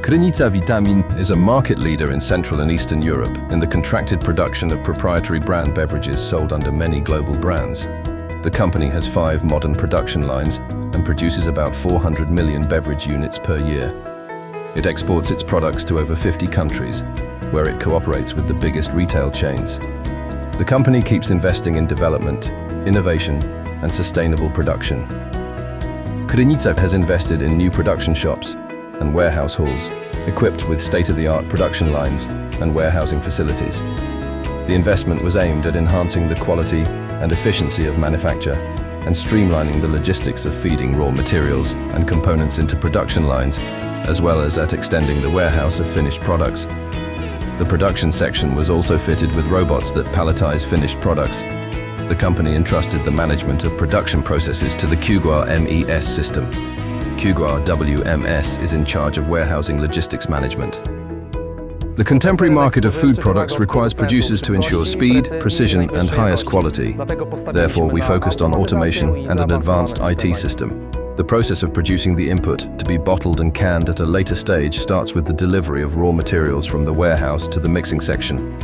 Krynica Vitamin is a market leader in Central and Eastern Europe in the contracted production of proprietary brand beverages sold under many global brands. The company has 5 modern production lines and produces about 400 million beverage units per year. It exports its products to over 50 countries, where it cooperates with the biggest retail chains. The company keeps investing in development, innovation, and sustainable production. Krynica has invested in new production shops and warehouse halls, equipped with state-of-the-art production lines and warehousing facilities. The investment was aimed at enhancing the quality and efficiency of manufacture and streamlining the logistics of feeding raw materials and components into production lines, as well as at extending the warehouse of finished products. The production section was also fitted with robots that palletize finished products. The company entrusted the management of production processes to the Qguar MES system. Qguar WMS is in charge of warehousing logistics management. The contemporary market of food products requires producers to ensure speed, precision, and highest quality. Therefore, we focused on automation and an advanced IT system. The process of producing the input to be bottled and canned at a later stage starts with the delivery of raw materials from the warehouse to the mixing section.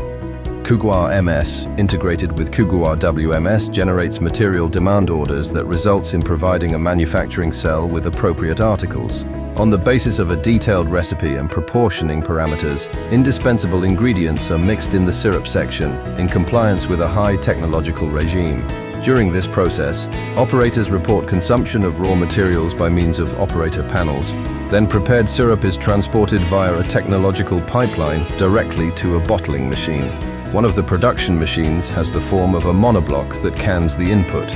Qguar MES, integrated with Qguar WMS, generates material demand orders that results in providing a manufacturing cell with appropriate articles. On the basis of a detailed recipe and proportioning parameters, indispensable ingredients are mixed in the syrup section in compliance with a high technological regime. During this process, operators report consumption of raw materials by means of operator panels. Then prepared syrup is transported via a technological pipeline directly to a bottling machine. One of the production machines has the form of a monoblock that cans the input.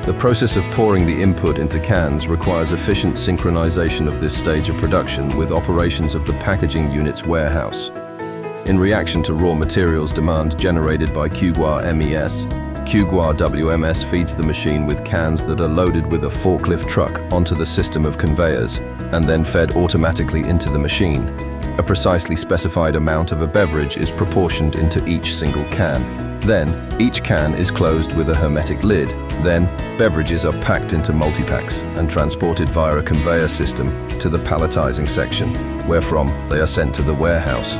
The process of pouring the input into cans requires efficient synchronization of this stage of production with operations of the packaging unit's warehouse. In reaction to raw materials demand generated by Qguar MES, Qguar WMS feeds the machine with cans that are loaded with a forklift truck onto the system of conveyors and then fed automatically into the machine. A precisely specified amount of a beverage is proportioned into each single can. Then, each can is closed with a hermetic lid. Then, beverages are packed into multi-packs and transported via a conveyor system to the palletizing section, wherefrom they are sent to the warehouse.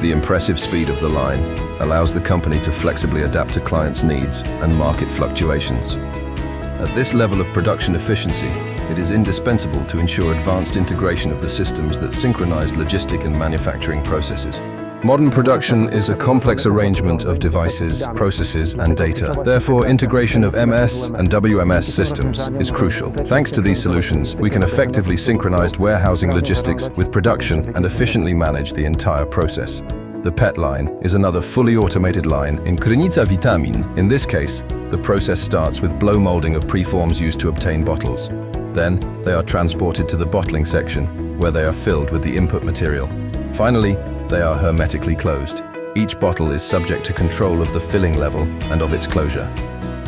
The impressive speed of the line allows the company to flexibly adapt to clients' needs and market fluctuations. At this level of production efficiency, it is indispensable to ensure advanced integration of the systems that synchronize logistic and manufacturing processes. Modern production is a complex arrangement of devices, processes, and data. Therefore, integration of MES and WMS systems is crucial. Thanks to these solutions, we can effectively synchronize warehousing logistics with production and efficiently manage the entire process. The PET line is another fully automated line in Krynica Vitamin. In this case, the process starts with blow molding of preforms used to obtain bottles. Then, they are transported to the bottling section, where they are filled with the input material. Finally, they are hermetically closed. Each bottle is subject to control of the filling level and of its closure.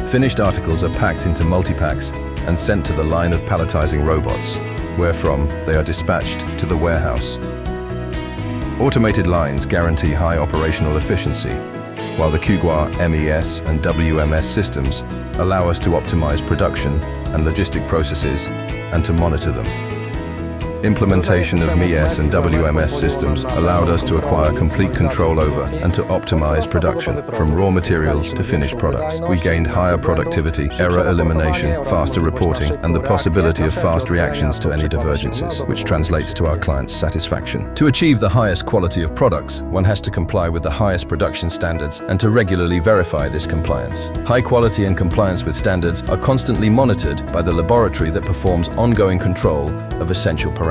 Finished articles are packed into multi-packs and sent to the line of palletizing robots, wherefrom they are dispatched to the warehouse. Automated lines guarantee high operational efficiency, while the Qguar MES and WMS systems allow us to optimize production and logistic processes and to monitor them. Implementation of MES and WMS systems allowed us to acquire complete control over and to optimize production, from raw materials to finished products. We gained higher productivity, error elimination, faster reporting, and the possibility of fast reactions to any divergences, which translates to our clients' satisfaction. To achieve the highest quality of products, one has to comply with the highest production standards and to regularly verify this compliance. High quality and compliance with standards are constantly monitored by the laboratory that performs ongoing control of essential parameters.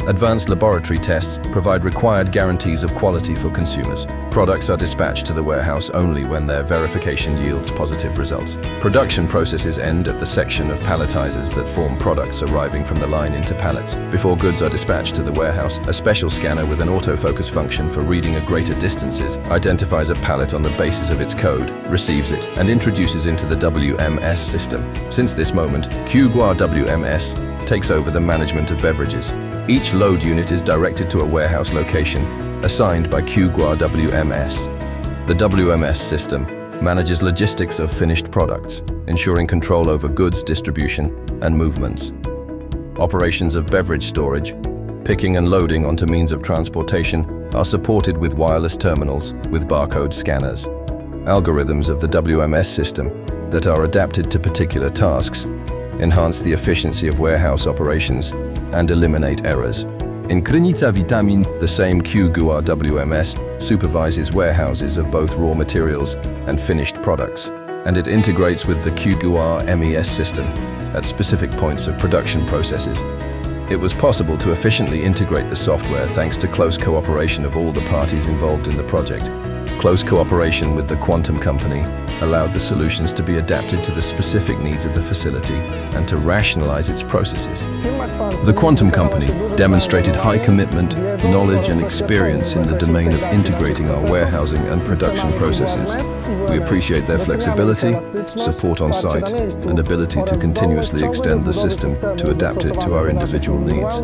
Advanced laboratory tests provide required guarantees of quality for consumers. Products are dispatched to the warehouse only when their verification yields positive results. Production processes end at the section of palletizers that form products arriving from the line into pallets. Before goods are dispatched to the warehouse, a special scanner with an autofocus function for reading at greater distances identifies a pallet on the basis of its code, receives it, and introduces into the WMS system. Since this moment, Qguar WMS takes over the management of beverages. Each load unit is directed to a warehouse location, assigned by Qguar WMS. The WMS system manages logistics of finished products, ensuring control over goods distribution and movements. Operations of beverage storage Picking and loading onto means of transportation are supported with wireless terminals with barcode scanners. Algorithms of the WMS system that are adapted to particular tasks enhance the efficiency of warehouse operations and eliminate errors. In Krynica Vitamin, the same Qguar WMS supervises warehouses of both raw materials and finished products, and it integrates with the Qguar MES system at specific points of production processes. It was possible to efficiently integrate the software thanks to close cooperation of all the parties involved in the project. Close cooperation with the Quantum company allowed the solutions to be adapted to the specific needs of the facility and to rationalize its processes. The Quantum company demonstrated high commitment, knowledge and experience in the domain of integrating our warehousing and production processes. We appreciate their flexibility, support on site, and ability to continuously extend the system to adapt it to our individual needs.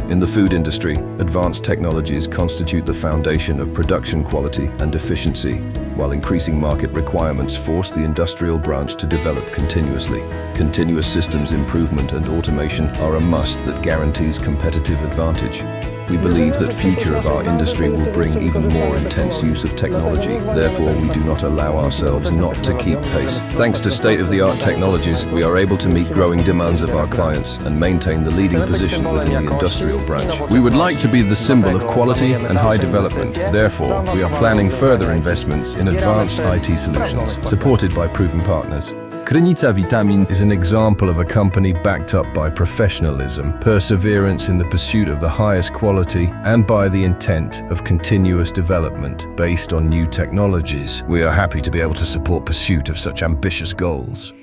In the food industry, advanced technologies constitute the foundation of production quality and efficiency, while increasing market requirements force the industrial branch to develop continuously. Continuous systems improvement and automation are a must that guarantees competitive advantage. We believe that future of our industry will bring even more intense use of technology. Therefore, we do not allow ourselves not to keep pace. Thanks to state-of-the-art technologies, we are able to meet growing demands of our clients and maintain the leading position within the industrial branch. We would like to be the symbol of quality and high development. Therefore, we are planning further investments in advanced IT solutions, supported by proven partners. Krynica Vitamin is an example of a company backed up by professionalism, perseverance in the pursuit of the highest quality, and by the intent of continuous development based on new technologies. We are happy to be able to support pursuit of such ambitious goals.